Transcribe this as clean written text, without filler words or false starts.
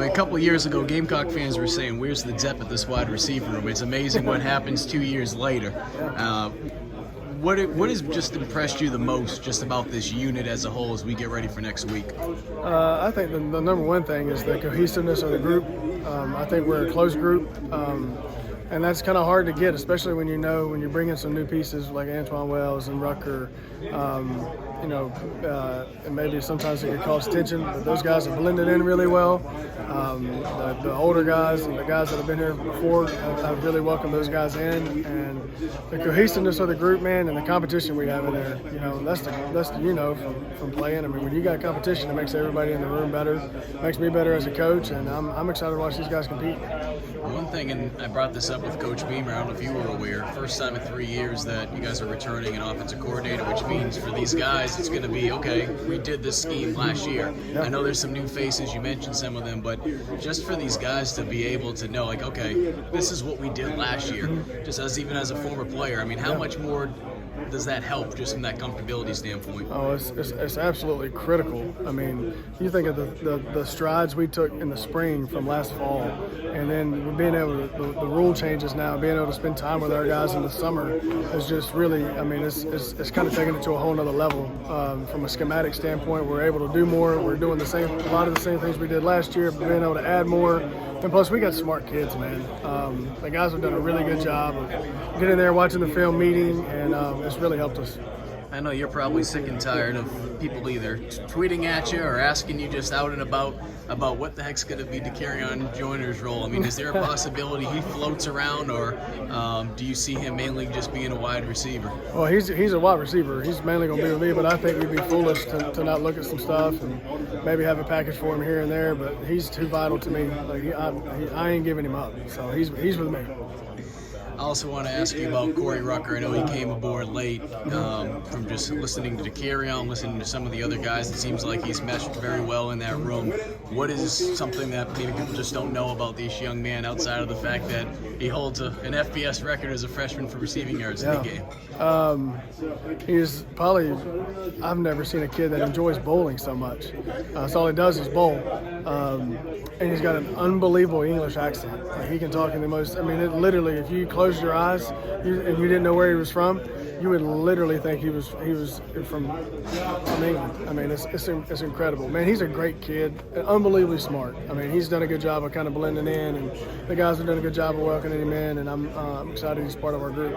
A couple of years ago, Gamecock fans were saying, "Where's the depth at this wide receiver room?" It's amazing what happens 2 years later. What has just impressed you the most just about this unit as a whole as we get ready for next week? I think the number one thing is the cohesiveness of the group. I think we're a close group, and that's kind of hard to get, especially when you're bringing some new pieces like Antoine Wells and Rucker. And maybe sometimes it can cause tension, but those guys have blended in really well. The older guys and the guys that have been here before have really welcomed those guys in, and the cohesiveness of the group, man, and the competition we have in there. That's from playing. I mean, when you got competition, it makes everybody in the room better. It makes me better as a coach, and I'm excited to watch these guys compete. One thing, and I brought this up with Coach Beamer, I don't know if you were aware, first time in 3 years that you guys are returning an offensive coordinator, which means for these guys it's going to be, okay, we did this scheme last year. I know there's some new faces, you mentioned some of them, but just for these guys to be able to know, like, okay, this is what we did last year, just even as a former player, I mean, how much more does that help just from that comfortability standpoint? Oh, it's absolutely critical. I mean, you think of the strides we took in the spring from last fall, and then being able to, the rule changes now, being able to spend time with our guys in the summer is just really, I mean, it's kind of taking it to a whole nother level. From a schematic standpoint, we're able to do more. We're doing a lot of the same things we did last year, but being able to add more. And plus, we got smart kids, man. The guys have done a really good job of getting there, watching the film, meeting, and it's really helped us. I know you're probably sick and tired of people either tweeting at you or asking you just out and about what the heck's going to be to carry on Joyner's role. I mean, is there a possibility he floats around, or do you see him mainly just being a wide receiver? Well, he's a wide receiver. He's mainly going to be with me, but I think we'd be foolish to not look at some stuff and maybe have a package for him here and there. But he's too vital to me. Like I ain't giving him up. So he's with me. I also want to ask you about Corey Rucker. I know he came aboard late. From just listening to the carry-on, listening to some of the other guys, it seems like he's meshed very well in that room. What is something that maybe people just don't know about this young man outside of the fact that he holds an FBS record as a freshman for receiving yards in the game? He's probably, I've never seen a kid that enjoys bowling so much. That's all he does is bowl. And he's got an unbelievable English accent. Like, he can talk in the most, I mean, literally, if you closed your eyes and you didn't know where he was from, you would literally think he was from England. I mean, it's incredible. Man, he's a great kid, unbelievably smart. I mean, he's done a good job of kind of blending in, and the guys have done a good job of welcoming him in, and I'm excited he's part of our group.